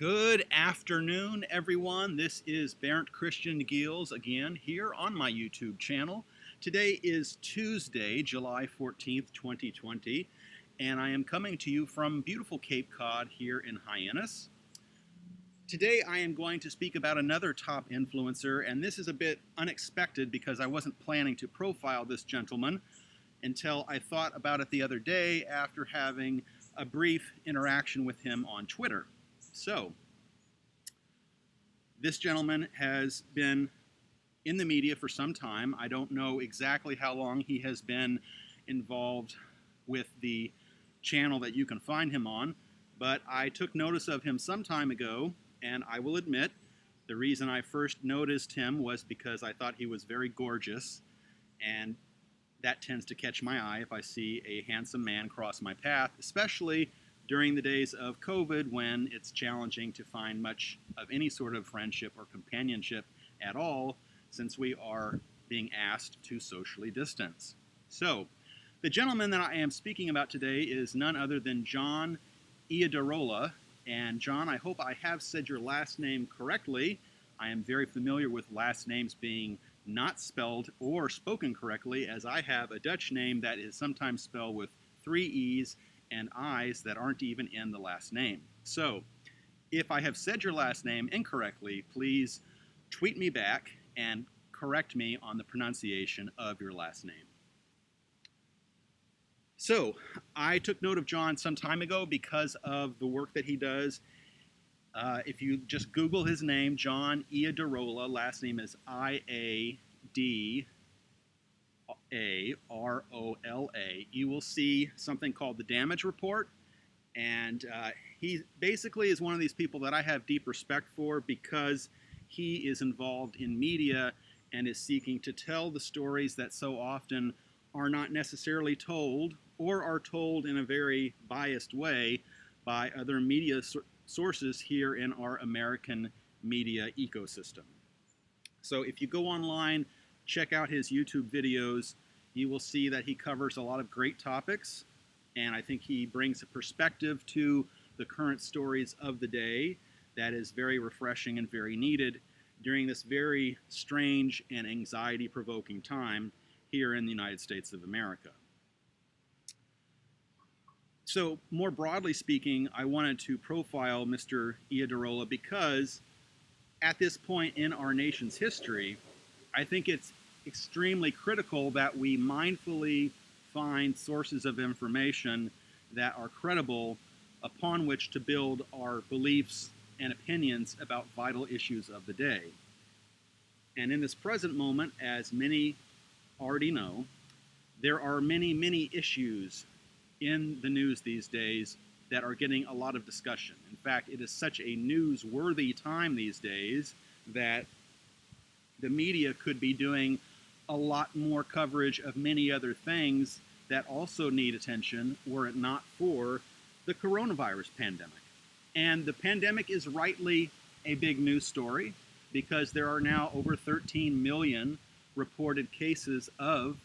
Good afternoon, everyone. This is Bernd Christian Giels again here on my YouTube channel. Today is Tuesday, July 14th, 2020, and I am coming to you from beautiful Cape Cod here in Hyannis. Today I am going to speak about another top influencer, and this is a bit unexpected because I wasn't planning to profile this gentleman until I thought about it the other day after having a brief interaction with him on Twitter. So, this gentleman has been in the media for some time. I don't know exactly how long he has been involved with the channel that you can find him on, but I took notice of him some time ago, and I will admit the reason I first noticed him was because I thought he was very gorgeous, and that tends to catch my eye if I see a handsome man cross my path, especially during the days of COVID when it's challenging to find much of any sort of friendship or companionship at all, since we are being asked to socially distance. So, the gentleman that I am speaking about today is none other than John Iadarola. And John, I hope I have said your last name correctly. I am very familiar with last names being not spelled or spoken correctly, as I have a Dutch name that is sometimes spelled with 3 E's and I's that aren't even in the last name. So, if I have said your last name incorrectly, please tweet me back and correct me on the pronunciation of your last name. So, I took note of John some time ago because of the work that he does. If you just Google his name, John Iadarola, last name is Iadarola, you will see something called the Damage Report, and he basically is one of these people that I have deep respect for because he is involved in media and is seeking to tell the stories that so often are not necessarily told or are told in a very biased way by other media sources here in our American media ecosystem. So if you go online, check out his YouTube videos, you will see that he covers a lot of great topics, and I think he brings a perspective to the current stories of the day that is very refreshing and very needed during this very strange and anxiety-provoking time here in the United States of America. So, more broadly speaking, I wanted to profile Mr. Iadarola because at this point in our nation's history, I think it's extremely critical that we mindfully find sources of information that are credible upon which to build our beliefs and opinions about vital issues of the day. And in this present moment, as many already know, there are many issues in the news these days that are getting a lot of discussion. In fact, it is such a newsworthy time these days that the media could be doing a lot more coverage of many other things that also need attention were it not for the coronavirus pandemic. And the pandemic is rightly a big news story because there are now over 13 million reported cases of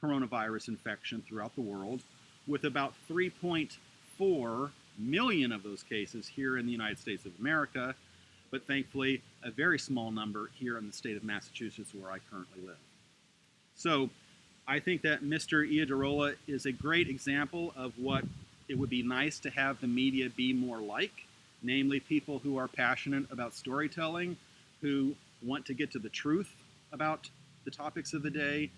coronavirus infection throughout the world, with about 3.4 million of those cases here in the United States of America, but thankfully a very small number here in the state of Massachusetts where I currently live. So I think that Mr. Iadarola is a great example of what it would be nice to have the media be more like, namely people who are passionate about storytelling, who want to get to the truth about the topics of the day,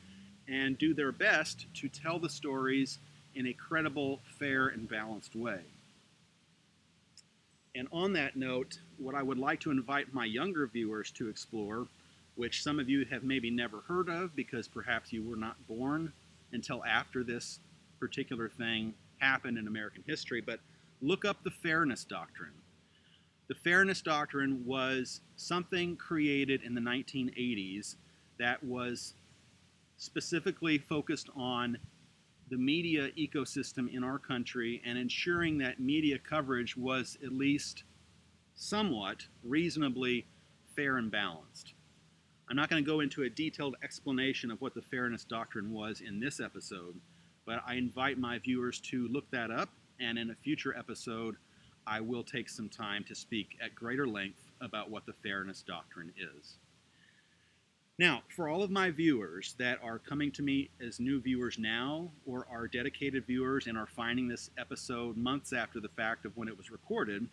and do their best to tell the stories in a credible, fair, and balanced way. And on that note, what I would like to invite my younger viewers to explore, which some of you have maybe never heard of because perhaps you were not born until after this particular thing happened in American history, but look up the Fairness Doctrine. The Fairness Doctrine was something created in the 1980s that was specifically focused on the media ecosystem in our country and ensuring that media coverage was at least somewhat reasonably fair and balanced. I'm not going to go into a detailed explanation of what the Fairness Doctrine was in this episode, but I invite my viewers to look that up, and in a future episode, I will take some time to speak at greater length about what the fairness doctrine is. Now, for all of my viewers that are coming to me as new viewers now, or are dedicated viewers and are finding this episode months after the fact of when it was recorded,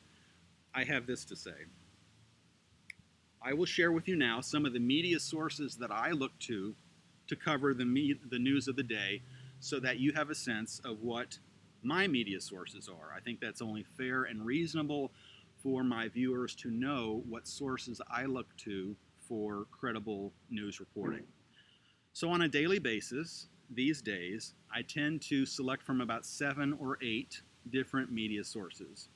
I have this to say. I will share with you now some of the media sources that I look to cover the news of the day, so that you have a sense of what my media sources are. I think that's only fair and reasonable for my viewers to know what sources I look to for credible news reporting. So on a daily basis, these days, I tend to select from about 7 or 8 different media sources.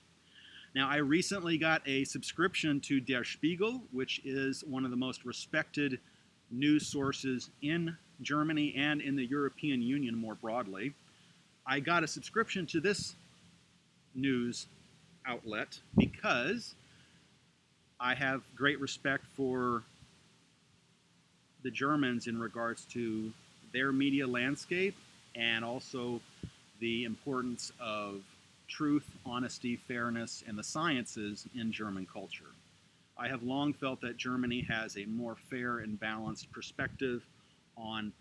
Now, I recently got a subscription to Der Spiegel, which is one of the most respected news sources in Germany and in the European Union more broadly. I got a subscription to this news outlet because I have great respect for the Germans in regards to their media landscape, and also the importance of truth, honesty, fairness, and the sciences in German culture. I have long felt that Germany has a more fair and balanced perspective on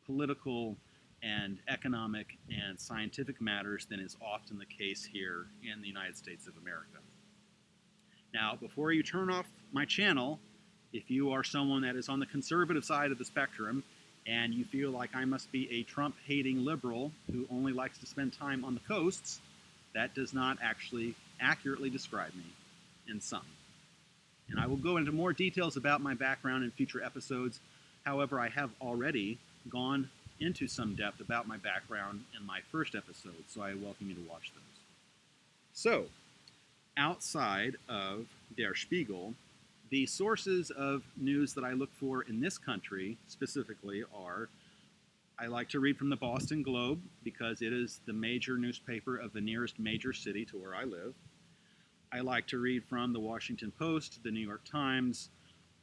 political and economic and scientific matters than is often the case here in the United States of America. Now, before you turn off my channel, if you are someone that is on the conservative side of the spectrum and you feel like I must be a Trump-hating liberal who only likes to spend time on the coasts, that does not actually accurately describe me in some. And I will go into more details about my background in future episodes. However, I have already gone into some depth about my background in my first episode, so I welcome you to watch those. So, outside of Der Spiegel, the sources of news that I look for in this country specifically are, I like to read from the Boston Globe because it is the major newspaper of the nearest major city to where I live. I like to read from the Washington Post, the New York Times.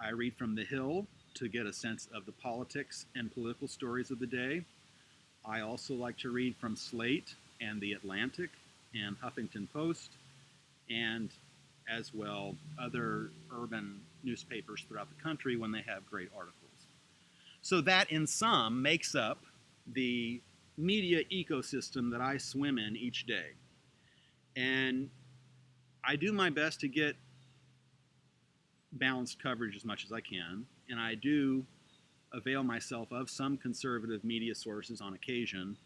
I read from The Hill to get a sense of the politics and political stories of the day. I also like to read from Slate and The Atlantic and Huffington Post, and as well other urban newspapers throughout the country when they have great articles. So that in sum makes up the media ecosystem that I swim in each day. And I do my best to get balanced coverage as much as I can, and I do avail myself of some conservative media sources on occasion,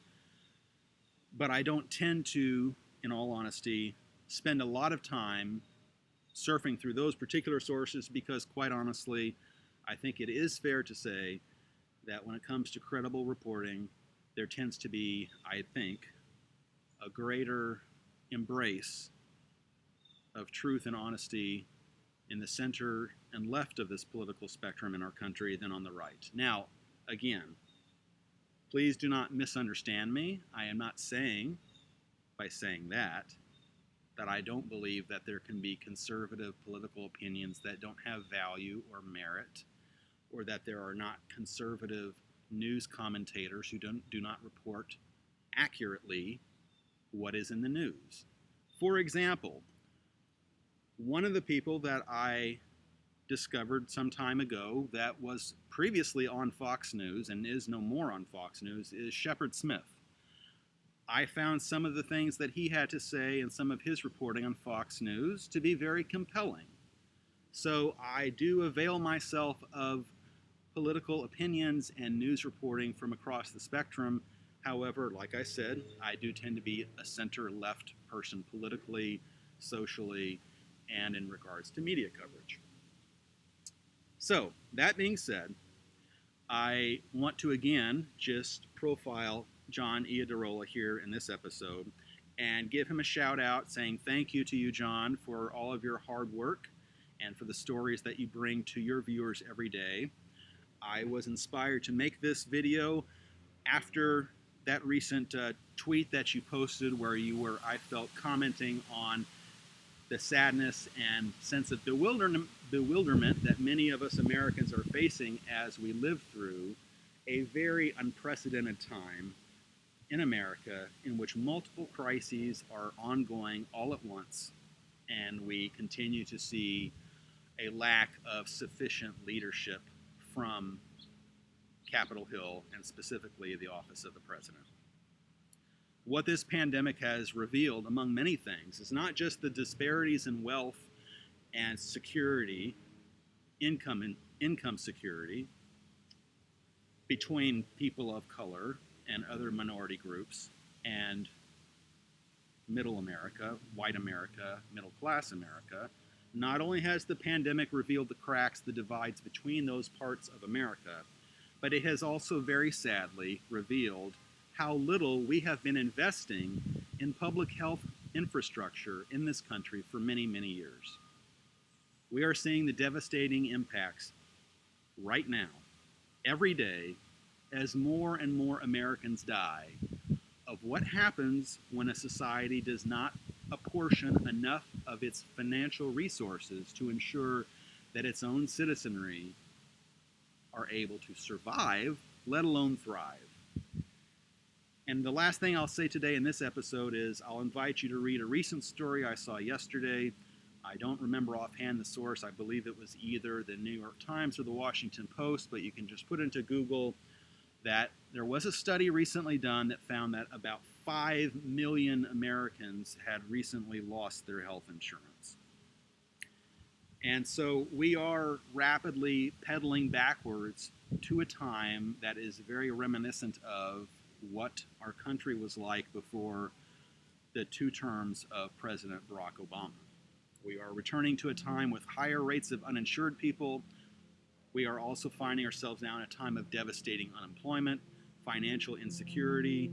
but I don't tend to, in all honesty, spend a lot of time surfing through those particular sources because, quite honestly, I think it is fair to say that when it comes to credible reporting, there tends to be, I think, a greater embrace of truth and honesty in the center and left of this political spectrum in our country than on the right. Now, again, please do not misunderstand me. I am not saying, by saying that I don't believe that there can be conservative political opinions that don't have value or merit, or that there are not conservative news commentators who do not report accurately what is in the news. For example, one of the people that I discovered some time ago that was previously on Fox News and is no more on Fox News is Shepard Smith. I found some of the things that he had to say and some of his reporting on Fox News to be very compelling. So I do avail myself of political opinions and news reporting from across the spectrum. However, like I said, I do tend to be a center-left person politically, socially, and in regards to media coverage. So, that being said, I want to again just profile John Iadarola here in this episode and give him a shout out saying thank you to you, John, for all of your hard work and for the stories that you bring to your viewers every day. I was inspired to make this video after that recent tweet that you posted where you were, I felt, commenting on the sadness and sense of bewilderment that many of us Americans are facing as we live through a very unprecedented time in America in which multiple crises are ongoing all at once, and we continue to see a lack of sufficient leadership from Capitol Hill and specifically the office of the president. What this pandemic has revealed, among many things, is not just the disparities in wealth and security, income security between people of color and other minority groups and middle America, white America, middle class America. Not only has the pandemic revealed the cracks, the divides between those parts of America, but it has also very sadly revealed how little we have been investing in public health infrastructure in this country for many, many years. We are seeing the devastating impacts right now, every day, as more and more Americans die, of what happens when a society does not apportion enough of its financial resources to ensure that its own citizenry are able to survive, let alone thrive. And the last thing I'll say today in this episode is I'll invite you to read a recent story I saw yesterday. I don't remember offhand the source. I believe it was either the New York Times or the Washington Post, but you can just put into Google that there was a study recently done that found that about 5 million Americans had recently lost their health insurance. And so we are rapidly pedaling backwards to a time that is very reminiscent of what our country was like before the 2 terms of President Barack Obama. We are returning to a time with higher rates of uninsured people. We are also finding ourselves now in a time of devastating unemployment, financial insecurity,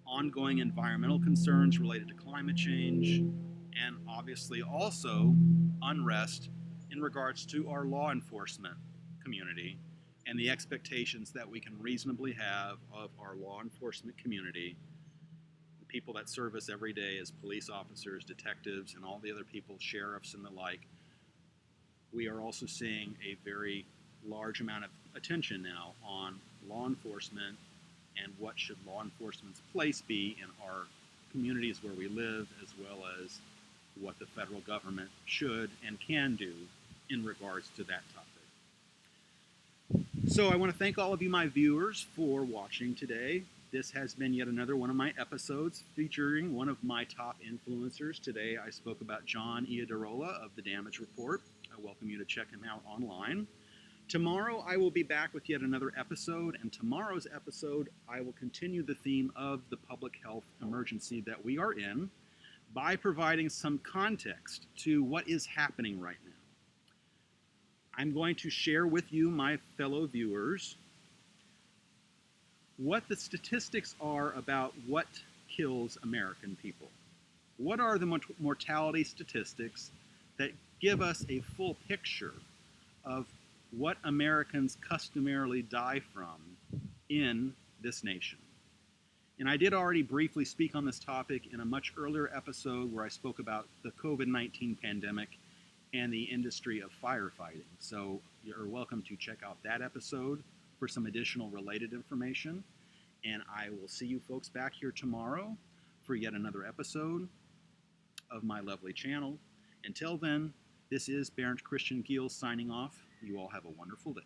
ongoing environmental concerns related to climate change, and obviously also unrest in regards to our law enforcement community and the expectations that we can reasonably have of our law enforcement community, the people that serve us every day as police officers, detectives, and all the other people, sheriffs and the like. We are also seeing a very large amount of attention now on law enforcement and what should law enforcement's place be in our communities where we live, as well as what the federal government should and can do in regards to that topic. So I want to thank all of you, my viewers, for watching today. This has been yet another one of my episodes featuring one of my top influencers. Today I spoke about John Iadarola of The Damage Report. I welcome you to check him out online. Tomorrow I will be back with yet another episode, and tomorrow's episode I will continue the theme of the public health emergency that we are in by providing some context to what is happening right now. I'm going to share with you, my fellow viewers, what the statistics are about what kills American people. What are the mortality statistics that give us a full picture of what Americans customarily die from in this nation? And I did already briefly speak on this topic in a much earlier episode where I spoke about the COVID-19 pandemic and the industry of firefighting. So you're welcome to check out that episode for some additional related information. And I will see you folks back here tomorrow for yet another episode of my lovely channel. Until then, this is Bernd Christian Giel signing off. You all have a wonderful day.